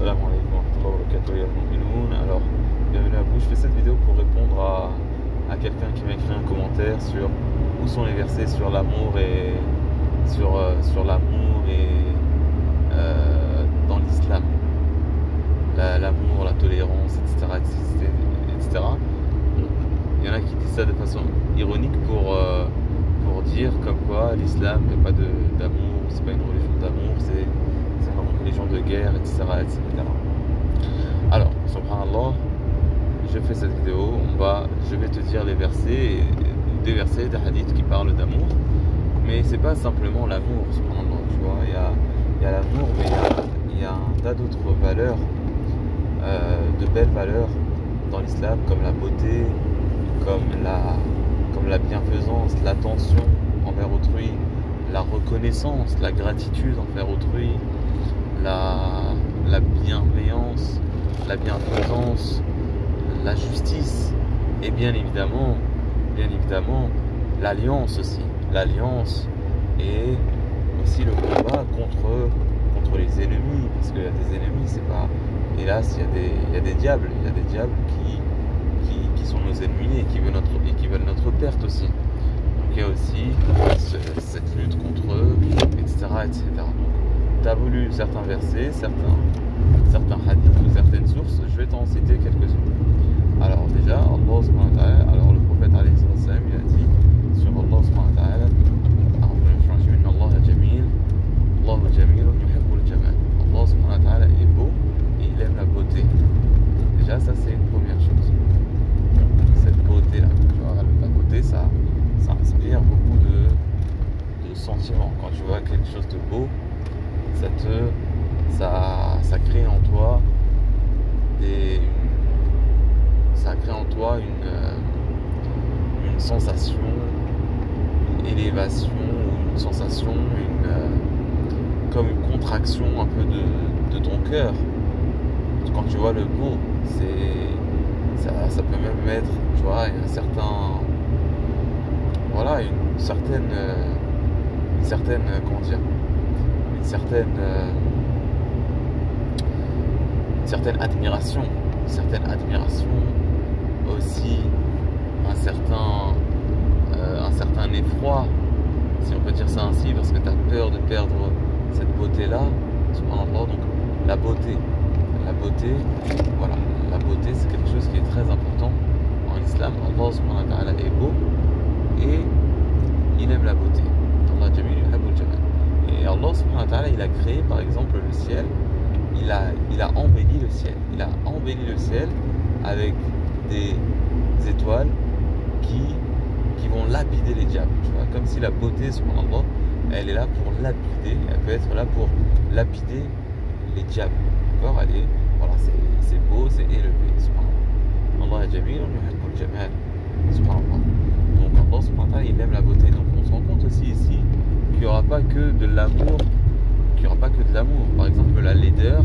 Assalamu alaikum wa rahmatullahi wa barakatuh ya mu'minoun. Alors, bienvenue à vous. Je fais cette vidéo pour répondre à quelqu'un qui m'a écrit un commentaire sur où sont les versets sur l'amour et sur l'amour et dans l'islam. L'amour, la tolérance, etc. etc. Il y en a qui disent ça de façon ironique pour dire comme quoi l'islam n'est pas d'amour, c'est pas une religion d'amour, c'est une religion de guerre, etc. Alors, subhanallah, je fais cette vidéo, je vais te dire les versets, des versets, des hadiths qui parlent d'amour, mais c'est pas simplement l'amour, subhanallah, tu vois, il y a l'amour, mais il y a un tas d'autres valeurs, de belles valeurs dans l'islam, comme la beauté, comme la bienfaisance, l'attention envers autrui, la reconnaissance, la gratitude envers autrui, la bienveillance, la bienfaisance, la justice et bien évidemment l'alliance aussi. L'alliance et aussi le combat contre les ennemis, parce qu'il y a des ennemis, c'est pas... Hélas, il y a des diables qui sont nos ennemis et qui veulent notre perte aussi. Donc il y a aussi cette lutte contre eux, etc. Donc tu as voulu certains versets, certains hadiths ou certaines sources, je vais t'en citer quelques-unes. Alors déjà, Allah subhanahu wa ta'ala, alors le prophète alayhi salam, il a dit sur Allah subhanahu wa ta'ala, Allah subhanahu wa ta'ala est beau et il aime la beauté. Déjà ça c'est une première chose. Cette beauté là, tu vois, la beauté ça inspire beaucoup de sentiments. Quand tu vois quelque chose de beau, ça crée en toi une sensation, une élévation, une sensation, comme une contraction un peu de ton cœur. Quand tu vois le beau, ça peut même mettre, tu vois, une certaine admiration, aussi un certain effroi, si on peut dire ça ainsi, parce que tu as peur de perdre cette beauté-là, subhanallah. Donc la beauté, voilà, la beauté c'est quelque chose qui est très important en islam. Allah subhanahu wa ta'ala est beau et il aime la beauté. Allah jamil yuhibbul jamal. Et Allah subhanahu wa ta'ala, il a créé par exemple le ciel, il a embelli le ciel. Il a embelli le ciel avec des étoiles qui vont lapider les diables, tu vois, comme si la beauté subhanallah, elle est là pour lapider, elle peut être là pour lapider les diables. D'accord, voilà, c'est beau, c'est élevé, subhanallah. Allah jamil yuhibbul jamal, subhanallah. Donc Allah subhanahu wa ta'ala, il aime la beauté. Donc on se rend compte aussi ici qu'il n'y aura pas que de l'amour, Par exemple, la laideur,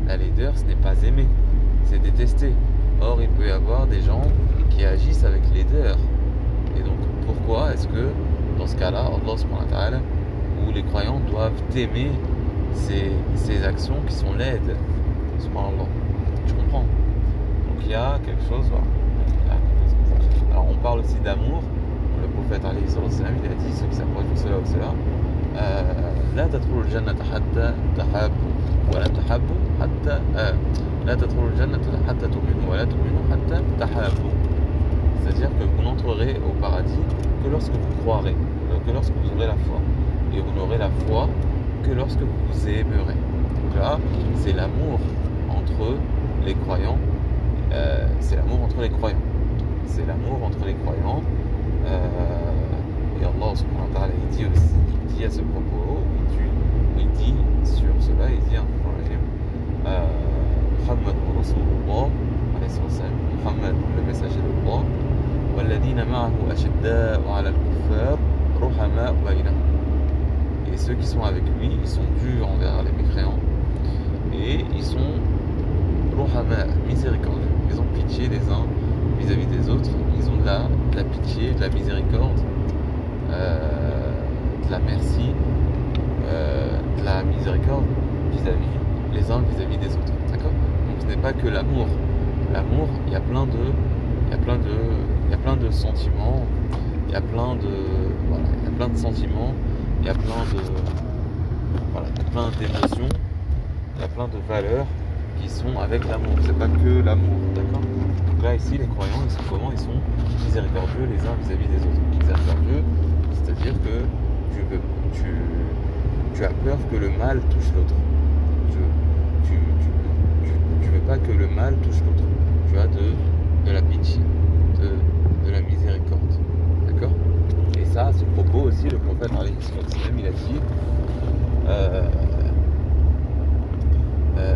ce n'est pas aimer, c'est détester. Or, il peut y avoir des gens qui agissent avec laideur. Et donc, pourquoi est-ce que, dans ce cas-là, Allah subhanahu wa ta'ala, où les croyants doivent aimer ces actions qui sont laides, subhanallah. Tu comprends? Donc, il y a quelque chose, voilà. Alors, on parle aussi d'amour. Le prophète alayhi salam, il a dit, ceux qui s'approchent de cela ou cela, لا تدخلوا الجنة حتى تحابوا ولا تحابوا حتى لا تدخلوا الجنة حتى تؤمنوا ولا تؤمنوا حتى تحابوا. C'est-à-dire que vous n'entrerez au paradis que lorsque vous croirez, que lorsque vous aurez la foi, et vous n'aurez la foi que lorsque vous vous aimerez. Donc là, c'est l'amour entre les croyants, c'est l'amour entre les croyants. Et Allah subhanahu wa ta'ala, il dit à ce propos, il dit sur cela, il dit Muhammad Rasulullah, Muhammad le messager d'Allah, وَالَّذِينَ مَعَهُ أَشِدَّاءُ عَلَى الْكُفَّارِ رُحَمَاءُ بَيْنَهُم. Et ceux qui sont avec lui, ils sont durs envers les mécréants et ils sont ruhama, miséricordieux. Ils ont pitié les uns vis-à-vis des autres, ils ont de la pitié, de la miséricorde, de la merci, de la miséricorde vis-à-vis les uns vis-à-vis des autres. D'accord ? ce n'est pas que l'amour. L'amour, il y a plein de sentiments, il y a plein de sentiments, il y a plein d'émotions, il y a plein de valeurs qui sont avec l'amour. C'est pas que l'amour, d'accord? Donc là ici les croyants ils sont comment? Ils sont miséricordieux les uns vis-à-vis des autres. Miséricordieux, c'est-à-dire que tu as peur que le mal touche l'autre. Tu veux pas que le mal touche l'autre. Tu as de la pitié, de la miséricorde. D'accord? Et ça, à ce propos aussi, le prophète il a dit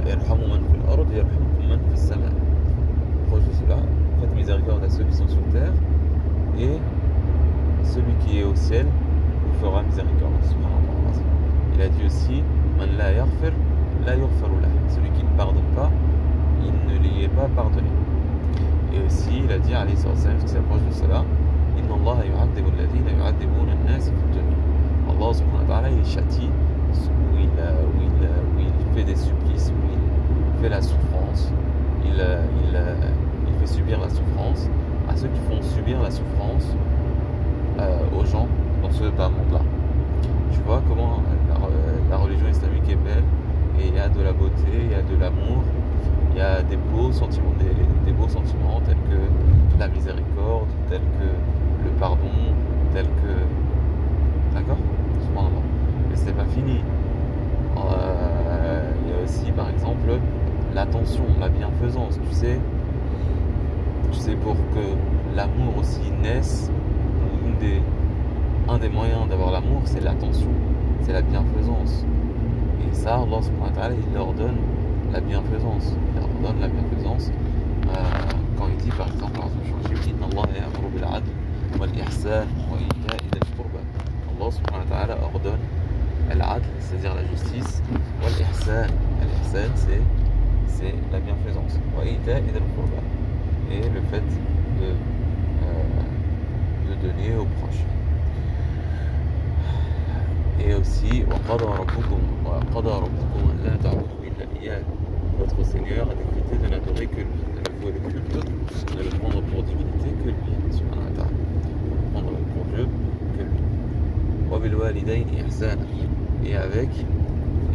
Irhamu man fil ard yarhamkum man fis sama. Proche de cela, faites miséricorde à ceux qui sont sur terre, et celui qui est au ciel vous fera miséricorde. Il a dit aussi Man la yaghfir la yughfaru lah. Celui qui ne pardonne pas, il ne lui est pas pardonné. Et aussi, il a dit, alayhi sallam, qui s'approche de cela, Inna Allah yu'addibu alladhina yu'addibuna an-nas fi ad-dunya. Allah subhanahu wa ta'ala, il châtie où il fait des supplices, où il fait la souffrance, il fait subir la souffrance à ceux qui font subir la souffrance aux gens dans ce monde-là. Tu vois comment la religion islamique est belle, et il y a de la beauté, il y a de l'amour, il y a des beaux sentiments, des beaux sentiments tels que la miséricorde, tels que le pardon, tels que... D'accord? Mais c'est pas fini. Il y a aussi par exemple l'attention, la bienfaisance. Tu sais pour que l'amour aussi naisse, un des moyens d'avoir l'amour, c'est l'attention, c'est la bienfaisance. Et ça, Allah subhanahu wa ta'ala, il leur donne la bienfaisance. Il leur donne la bienfaisance quand il dit par exemple Inna Allah ya'muru bil 'adl wal ihsan wa ita'i dhil qurba. Allah subhanahu wa ta'ala ordonne al-'adl, c'est-à-dire la justice, wal ihsan. Al-ihsan, c'est la bienfaisance. Wa ita'i dhil qurba, et le fait de donner aux proches. Et aussi, votre Seigneur a décrété de n'adorer que lui, de ne vouer le culte, de le prendre pour divinité que lui, subhanahu wa ta'ala, de prendre pour Dieu que lui.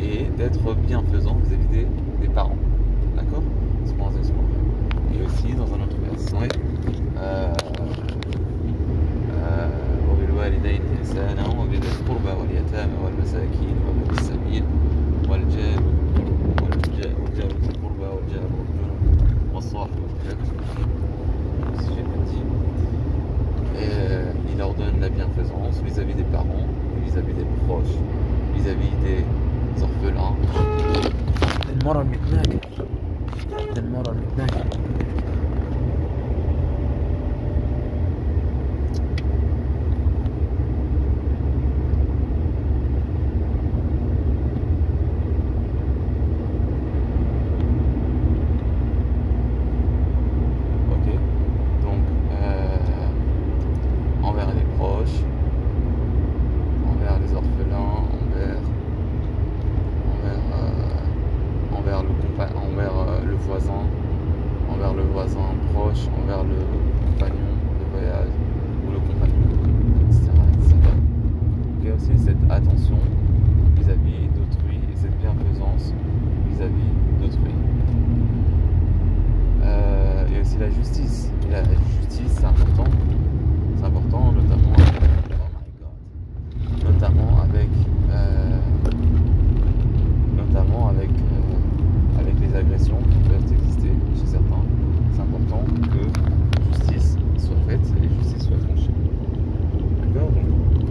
Et d'être bienfaisant vis-à-vis des parents. D'accord? Et aussi, dans un autre verset, وبالوالدين إحسانا وبذي القربى واليتامى والمساكين وابن السبيل والجار ذي القربى والجار والجنب والصاحب si j'ai bien dit. Et il leur donne la bienfaisance vis-à-vis des parents, vis-à-vis des proches, vis-à-vis des orphelins. Envers le voisin proche, envers le compagnon de voyage ou le compagnon, etc. Il y a aussi cette attention vis-à-vis d'autrui et cette bienfaisance vis-à-vis d'autrui. Il y a aussi la justice. Et la justice, c'est important notamment avec les agressions qui peuvent exister chez certains. C'est important que justice soit faite et justice soit tranchée. D'accord? Donc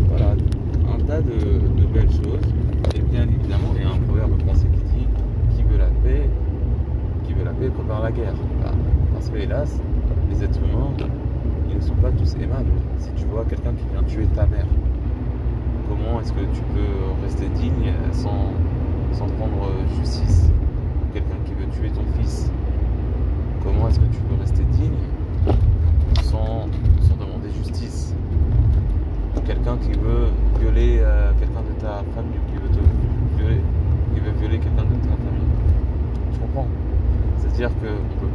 voilà, un tas de belles choses. Et bien évidemment, il y a un proverbe français qui dit qui veut la paix prépare la guerre. Voilà. Parce que hélas, les êtres humains, ils ne sont pas tous aimables. Si tu vois quelqu'un qui vient tuer ta mère, comment est-ce que tu peux rester digne sans prendre justice? Quelqu'un qui veut tuer ton fils, comment est-ce que tu peux rester digne sans demander justice? Quelqu'un qui veut violer quelqu'un de ta famille, qui veut violer quelqu'un de ta famille, tu comprends? C'est C'est-à-dire qu'on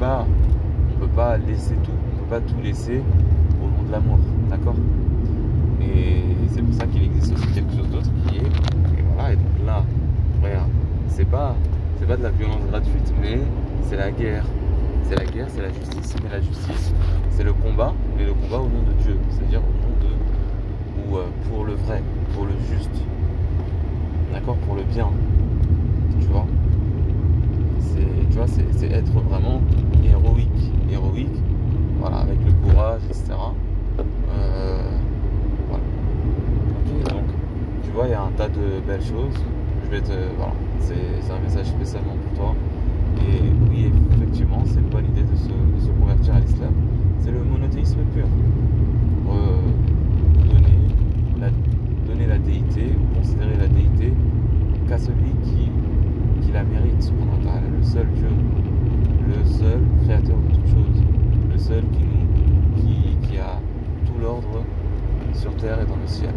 peut pas laisser tout, on peut pas tout laisser au nom de l'amour, d'accord? Et c'est pour ça qu'il existe aussi quelque chose d'autre qui est, et voilà, et donc là, regarde, c'est pas de la violence gratuite, mais c'est la guerre. C'est la guerre, c'est la justice. Mais la justice, c'est le combat, mais le combat au nom de Dieu, c'est-à-dire au nom de, ou pour le vrai, pour le juste, d'accord, pour le bien, tu vois. C'est être vraiment héroïque, voilà, avec le courage, etc. Voilà. Ok, donc, tu vois, il y a un tas de belles choses. Voilà, c'est un message spécialement pour toi. Et oui, effectivement, c'est une bonne idée de se convertir à l'islam. C'est le monothéisme pur. Donner la déité, considérer la déité qu'à celui qui la mérite, subhanahu wa ta'ala, le seul Dieu, le seul créateur de toutes choses, le seul qui a tout l'ordre sur terre et dans le ciel.